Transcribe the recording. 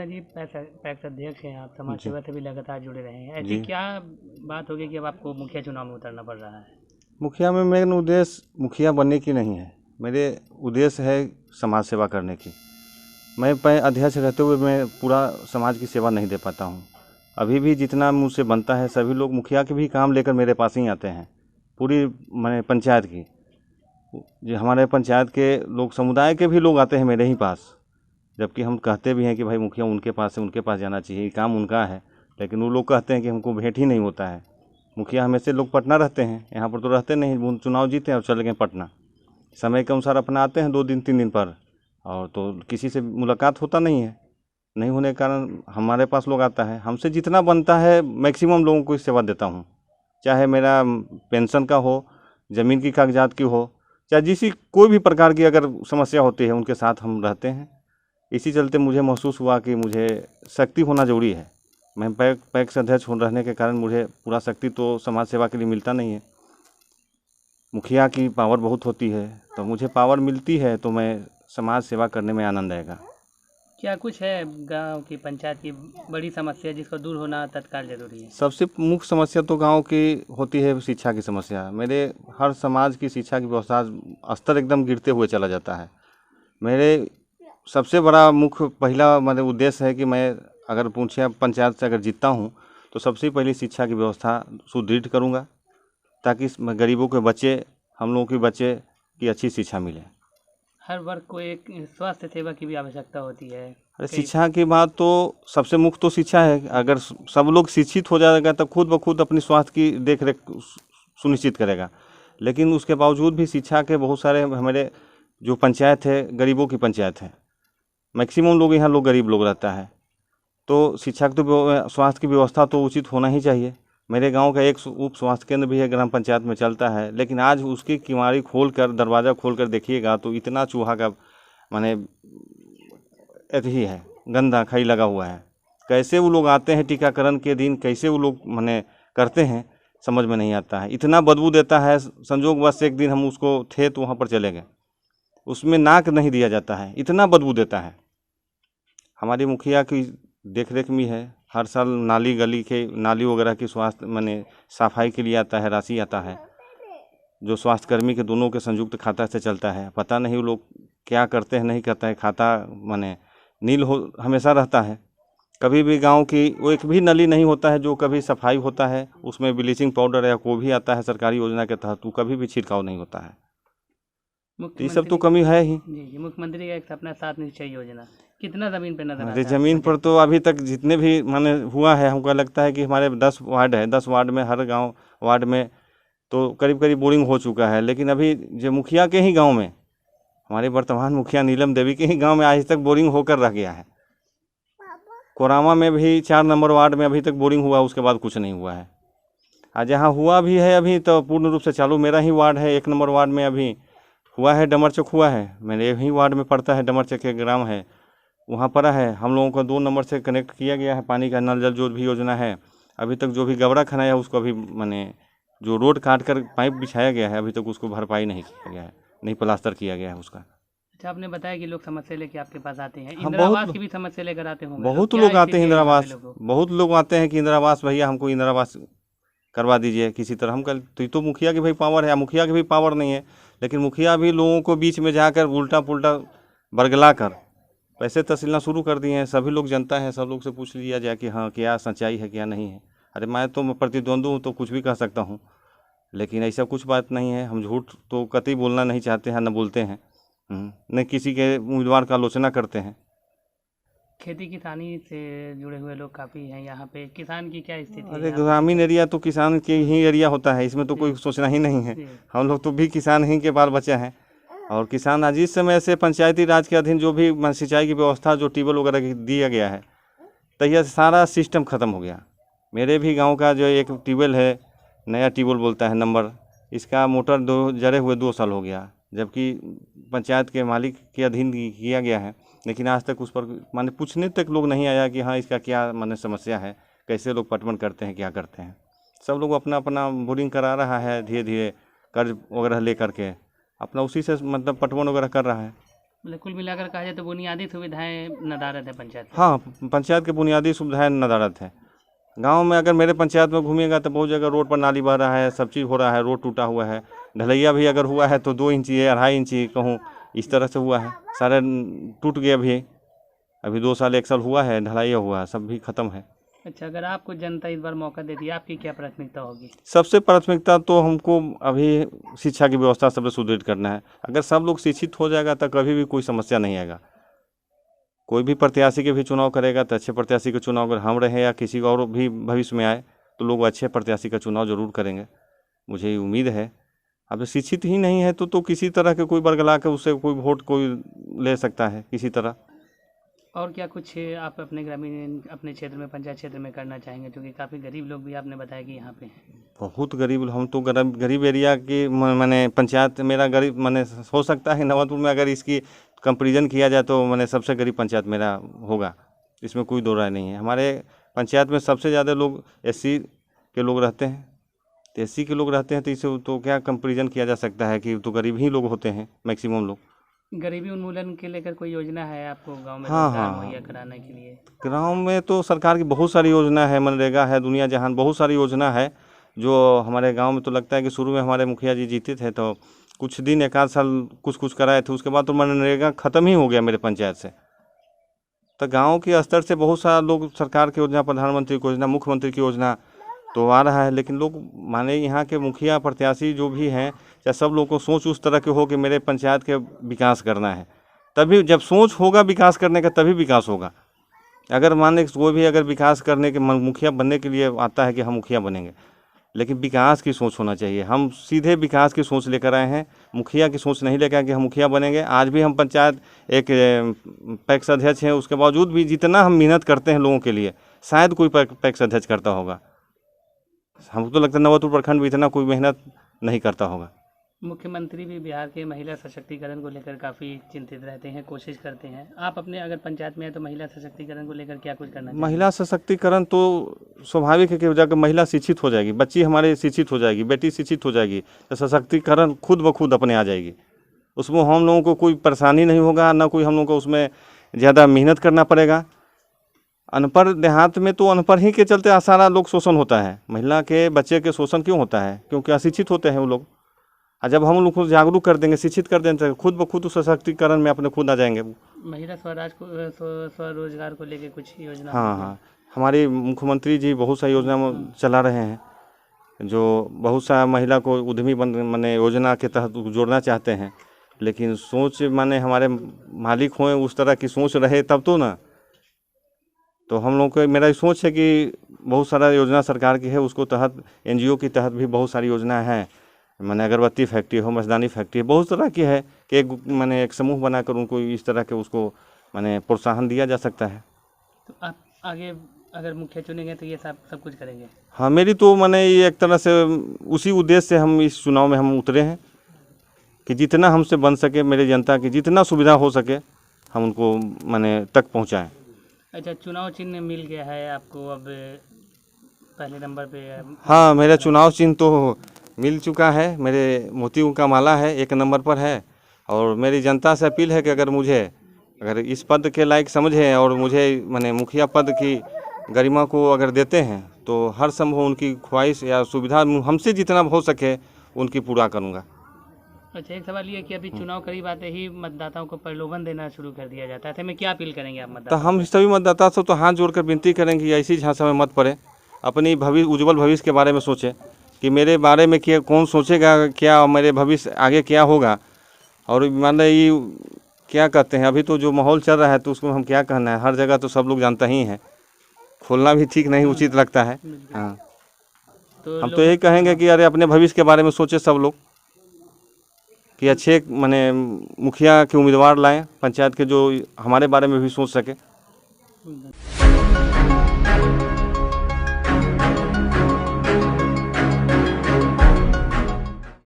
Mishra ji PACS अध्यक्ष हैं आप, समाज जी सेवा से भी लगातार जुड़े रहे हैं। ऐसी जी। क्या बात होगी कि अब आपको मुखिया चुनाव में उतरना पड़ रहा है? मुखिया में मेरा उद्देश्य मुखिया बनने की नहीं है, मेरे उद्देश्य है समाज सेवा करने की। मैं अध्यक्ष रहते हुए मैं पूरा समाज की सेवा नहीं दे पाता हूँ। अभी भी जितना मुझसे बनता है सभी लोग मुखिया के भी काम लेकर मेरे पास ही आते हैं, पूरी मैंने पंचायत की, जो हमारे पंचायत के लोग, समुदाय के भी लोग आते हैं मेरे ही पास। जबकि हम कहते भी हैं कि भाई मुखिया उनके पास है, उनके पास जाना चाहिए, काम उनका है, लेकिन वो लोग कहते हैं कि हमको भेंट ही नहीं होता है। मुखिया हमेशा लोग पटना रहते हैं, यहाँ पर तो रहते नहीं, वो चुनाव जीते हैं और चले गए पटना। समय के अनुसार अपना आते हैं 2 दिन 3 दिन पर, और तो किसी से मुलाकात होता नहीं है। नहीं होने के कारण हमारे पास लोग आता है, हमसे जितना बनता है मैक्सिमम लोगों को सेवा देता हूँ। चाहे मेरा पेंशन का हो, ज़मीन की कागजात की हो, चाहे जिसी कोई भी प्रकार की अगर समस्या होती है उनके साथ हम रहते हैं। इसी चलते मुझे महसूस हुआ कि मुझे शक्ति होना ज़रूरी है। मैं पैक्स अध्यक्ष रहने के कारण मुझे पूरा शक्ति तो समाज सेवा के लिए मिलता नहीं है। मुखिया की पावर बहुत होती है, तो मुझे पावर मिलती है तो मैं समाज सेवा करने में आनंद आएगा। क्या कुछ है गांव की, पंचायत की बड़ी समस्या जिसको दूर होना तत्काल जरूरी है? सबसे मुख्य समस्या तो गांव की होती है शिक्षा की समस्या। मेरे हर समाज की शिक्षा की व्यवस्था स्तर एकदम गिरते हुए चला जाता है। मेरे सबसे बड़ा मुख्य पहला मतलब उद्देश्य है कि मैं अगर पूछे पंचायत से अगर जीतता हूँ तो सबसे पहले शिक्षा की व्यवस्था सुदृढ़ करूँगा, ताकि गरीबों के बच्चे, हम लोगों के बच्चे की अच्छी शिक्षा मिले। हर वर्ग को एक स्वास्थ्य सेवा की भी आवश्यकता होती है। अरे शिक्षा की बात तो सबसे मुख्य तो शिक्षा है। अगर सब लोग शिक्षित हो जाएगा तो खुद ब खुद अपनी स्वास्थ्य की देख रेख सुनिश्चित करेगा। लेकिन उसके बावजूद भी शिक्षा के बहुत सारे हमारे जो पंचायत है गरीबों की पंचायत है, मैक्सिमम लोग यहाँ लोग गरीब लोग रहता है, तो शिक्षा की तो स्वास्थ्य की व्यवस्था तो उचित होना ही चाहिए। मेरे गांव का एक उप स्वास्थ्य केंद्र भी है, ग्राम पंचायत में चलता है, लेकिन आज उसकी किवाड़ी खोल कर, दरवाज़ा खोल कर देखिएगा तो इतना चूहा का माने अथी है, गंदा खाई लगा हुआ है। कैसे वो लोग आते हैं टीकाकरण के दिन, कैसे वो लोग माने करते हैं, समझ में नहीं आता है। इतना बदबू देता है, संजोगवश एक दिन हम उसको थे तो वहाँ पर चले गए, उसमें नाक नहीं दिया जाता है, इतना बदबू देता है। हमारी मुखिया की देख रेख में है, हर साल नाली गली के नाली वगैरह की स्वास्थ्य माने सफाई के लिए आता है, राशि आता है, जो स्वास्थ्यकर्मी के दोनों के संयुक्त खाता से चलता है। पता नहीं वो लोग क्या करते हैं, नहीं करता है, खाता माने नील हो हमेशा रहता है। कभी भी गांव की वो एक भी नली नहीं होता है जो कभी सफाई होता है, उसमें ब्लीचिंग पाउडर या कोई भी आता है सरकारी योजना के तहत, वो कभी भी छिड़काव नहीं होता है। तो ये सब तो कमी है ही। जी, मुख्यमंत्री का एक सपना 7 निश्चय योजना कितना ज़मीन पे नजर आता अरे है? ज़मीन पर तो अभी तक जितने भी माने हुआ है, हमको लगता है कि हमारे 10 वार्ड है, 10 वार्ड में हर गाँव वार्ड में तो करीब करीब बोरिंग हो चुका है। लेकिन अभी जो मुखिया के ही गाँव में, हमारे वर्तमान मुखिया नीलम देवी के ही गाँव में आज तक बोरिंग होकर रह गया है। कोरामा में भी 4 नंबर वार्ड में अभी तक बोरिंग हुआ, उसके बाद कुछ नहीं हुआ है। आज जहाँ हुआ भी है अभी तो पूर्ण रूप से चालू मेरा ही वार्ड है, 1 नंबर वार्ड में अभी हुआ है, डमरचक हुआ है, मेरे ही वार्ड में पड़ता है, डमरचक एक ग्राम है, वहाँ पड़ा है। हम लोगों को 2 नंबर से कनेक्ट किया गया है, पानी का नल जल जो भी योजना है। अभी तक जो भी गबड़ा खनाया है उसको अभी मैंने जो रोड काट कर पाइप बिछाया गया है, अभी तक उसको भरपाई नहीं किया गया है, नहीं प्लास्टर किया गया है उसका। अच्छा, आपने बताया कि लोग समस्या लेके आपके पास आते हैं, हाँ, इंदिरा आवास की भी समस्या लेकर आते होंगे बहुत लोग। लोग आते हैं इंदिरा आवास, बहुत लोग आते हैं कि इंदिरा आवास भैया हमको इंदिरा आवास करवा दीजिए किसी तरह। हम कल तो मुखिया की भाई पावर है, मुखिया की भी पावर नहीं है, लेकिन मुखिया भी लोगों को बीच में जाकर उल्टा पुल्टा बरगला कर पैसे तसीलना शुरू कर दिए हैं। सभी लोग जनता है, सब लोग से पूछ लिया जाए कि हाँ क्या सच्चाई है क्या नहीं है। अरे मैं तो प्रतिद्वंद्वी हूँ तो कुछ भी कह सकता हूँ, लेकिन ऐसा कुछ बात नहीं है। हम झूठ तो कतई बोलना नहीं चाहते हैं, न बोलते हैं, न किसी के उम्मीदवार का आलोचना करते हैं। खेती किसानी से जुड़े हुए लोग काफ़ी हैं यहाँ पे, किसान की क्या स्थिति है? अरे ग्रामीण एरिया तो किसान के ही एरिया होता है, इसमें तो कोई सोचना ही नहीं है। हम लोग तो भी किसान ही के बाल बच्चे हैं, और किसान आज इस समय से पंचायती राज के अधीन जो भी सिंचाई की व्यवस्था, जो ट्यूबवेल वगैरह दिया गया है, तो यह सारा सिस्टम ख़त्म हो गया। मेरे भी गांव का जो एक ट्यूबवेल है, नया ट्यूबवेल बोलता है नंबर, इसका मोटर जड़े हुए 2 साल हो गया, जबकि पंचायत के मालिक के अधीन किया गया है, लेकिन आज तक उस पर माने पूछने तक लोग नहीं आया कि हाँ इसका क्या माने समस्या है, कैसे लोग पटवन करते हैं, क्या करते हैं। सब लोग अपना अपना बोरिंग करा रहा है, धीरे धीरे कर्ज वगैरह ले करके अपना उसी से मतलब पटवन वगैरह कर रहा है। मतलब कुल मिलाकर कहा जाए तो बुनियादी सुविधाएं नदारद है पंचायत में। हाँ, पंचायत की बुनियादी सुविधाएं नदारद है। गांव में अगर मेरे पंचायत में घूमिएगा तो बहुत जगह रोड पर नाली बह रहा है, सब चीज़ हो रहा है, रोड टूटा हुआ है, ढलैया भी अगर हुआ है तो 2 इंची है, 2.5 इंची कहूँ, इस तरह से हुआ है। सारे टूट गए अभी 2 साल 1 साल हुआ है, ढलैया हुआ है, सब भी खत्म है। अच्छा, अगर आपको जनता इस बार मौका देती है, आपकी क्या प्राथमिकता होगी? सबसे प्राथमिकता तो हमको अभी शिक्षा की व्यवस्था सबसे सुदृढ़ करना है। अगर सब लोग शिक्षित हो जाएगा तो कभी भी कोई समस्या नहीं आएगा। कोई भी प्रत्याशी के भी चुनाव करेगा तो अच्छे प्रत्याशी का चुनाव, अगर हम रहे या किसी और भी भविष्य में आए तो लोग अच्छे प्रत्याशी का चुनाव जरूर करेंगे, मुझे उम्मीद है। अब शिक्षित ही नहीं है तो किसी तरह के कोई बरगला के उससे कोई वोट कोई ले सकता है किसी तरह। और क्या कुछ आप अपने ग्रामीण अपने क्षेत्र में, पंचायत क्षेत्र में करना चाहेंगे, क्योंकि काफ़ी गरीब लोग भी आपने बताया कि यहाँ पे हैं। बहुत गरीब, हम तो गरीब एरिया की मैंने पंचायत मेरा गरीब मैंने हो सकता है नवापुर में अगर इसकी कंपेरिजन किया जाए तो मैंने सबसे गरीब पंचायत मेरा होगा, इसमें कोई दो राय नहीं है। हमारे पंचायत में सबसे ज़्यादा लोग एससी के लोग रहते हैं, तो एससी के लोग रहते हैं तो इसे तो क्या कंपेरिजन किया जा सकता है कि तो गरीब ही लोग होते हैं मैक्सिमम लोग। गरीबी उन्मूलन के लेकर कोई योजना है आपको गांव में हाँ, रोजगार हाँ। मुहैया कराने के लिए? गाँव में तो सरकार की बहुत सारी योजना है, मनरेगा है, दुनिया जहान बहुत सारी योजना है जो हमारे गांव में तो लगता है कि शुरू में हमारे मुखिया जी जीते थे तो कुछ दिन 1 आध साल कुछ कराए थे, उसके बाद तो मनरेगा ख़त्म ही हो गया मेरे पंचायत से। तो गांव के स्तर से बहुत सारा लोग सरकार की योजना, प्रधानमंत्री की योजना, मुख्यमंत्री की योजना तो आ रहा है, लेकिन लोग माने यहाँ के मुखिया प्रत्याशी जो भी हैं चाहे सब लोग को सोच उस तरह के हो कि मेरे पंचायत के विकास करना है। तभी जब सोच होगा विकास करने का तभी विकास होगा। अगर माने कोई भी अगर विकास करने के मुखिया बनने के लिए आता है कि हम मुखिया बनेंगे, लेकिन विकास की सोच होना चाहिए। हम सीधे विकास की सोच लेकर आए हैं, मुखिया की सोच नहीं लेकर आए कि हम मुखिया बनेंगे। आज भी हम पंचायत एक पैक्स अध्यक्ष हैं, उसके बावजूद भी जितना हम मेहनत करते हैं लोगों के लिए शायद कोई पैक्स अध्यक्ष करता होगा। हमको तो लगता है नवापुर प्रखंड भी इतना कोई मेहनत नहीं करता होगा। मुख्यमंत्री भी बिहार के महिला सशक्तिकरण को लेकर काफ़ी चिंतित रहते हैं, कोशिश करते हैं। आप अपने अगर पंचायत में है तो महिला सशक्तिकरण को लेकर क्या कुछ करना चाहिए? महिला सशक्तिकरण तो स्वाभाविक है कि जाकर महिला शिक्षित हो जाएगी, बच्ची हमारे शिक्षित हो जाएगी, बेटी शिक्षित हो जाएगी तो सशक्तिकरण खुद ब खुद अपने आ जाएगी। उसमें हम लोगों को कोई परेशानी नहीं होगा, ना कोई हम लोगों को उसमें ज़्यादा मेहनत करना पड़ेगा। अनपढ़ देहात में तो अनपढ़ ही के चलते सारा लोग शोषण होता है। महिला के बच्चे के शोषण क्यों होता है? क्योंकि अशिक्षित होते हैं वो लोग। और जब हम लोग को जागरूक कर देंगे, शिक्षित कर देंगे तो खुद ब खुद उस सशक्तिकरण में अपने खुद आ जाएंगे। महिला स्वरोजगार को लेकर कुछ योजना? हाँ, हमारे मुख्यमंत्री जी बहुत सारी योजना चला रहे हैं जो बहुत सा महिला को उद्यमी माने योजना के तहत जोड़ना चाहते हैं, लेकिन सोच माने हमारे मालिक हों उस तरह की सोच रहे तब तो ना। तो हम लोग को मेरा सोच है कि बहुत सारा योजना सरकार की है, उसको तहत NGO की तहत भी बहुत सारी योजना है। मैंने अगरबत्ती फैक्ट्री हो, मछदानी फैक्ट्री, बहुत तरह की है कि एक समूह बनाकर उनको इस तरह के उसको मैंने प्रोत्साहन दिया जा सकता है। तो आप आगे अगर मुखिया चुनेंगे तो ये सब कुछ करेंगे? हाँ, मेरी तो मैंने ये एक तरह से उसी उद्देश्य से हम इस चुनाव में हम उतरे हैं कि जितना हमसे बन सके मेरी जनता की जितना सुविधा हो सके हम उनको मैंने तक पहुँचाएँ। अच्छा, चुनाव चिन्ह मिल गया है आपको अब पहले नंबर पे? हाँ, मेरा चुनाव चिन्ह तो मिल चुका है, मेरे मोतियों का माला है, 1 नंबर पर है। और मेरी जनता से अपील है कि अगर इस पद के लायक समझें और मुझे मैंने मुखिया पद की गरिमा को अगर देते हैं तो हर संभव उनकी ख्वाहिश या सुविधा हमसे जितना हो सके उनकी पूरा करूँगा। अच्छा, एक सवाल ये कि अभी चुनाव करीब आते ही मतदाताओं को प्रलोभन देना शुरू कर दिया जाता है, तो मैं क्या अपील करेंगे आप तो मतदाताओं? हम सभी मतदाता से तो हाथ जोड़कर विनती करेंगे कि ऐसी झांसा में मत पड़े, अपनी उज्जवल भविष्य के बारे में सोचें कि मेरे बारे में क्या कौन सोचेगा, क्या मेरे भविष्य आगे क्या होगा। और मान लीजिए क्या कहते हैं, अभी तो जो माहौल चल रहा है तो उसको हम क्या कहना है, हर जगह तो सब लोग जानता ही है, खोलना भी ठीक नहीं उचित लगता है। हाँ, तो हम तो यही कहेंगे कि अरे अपने भविष्य के बारे में सोचे सब लोग कि अच्छे माने मुखिया के उम्मीदवार लाएं पंचायत के जो हमारे बारे में भी सोच सके।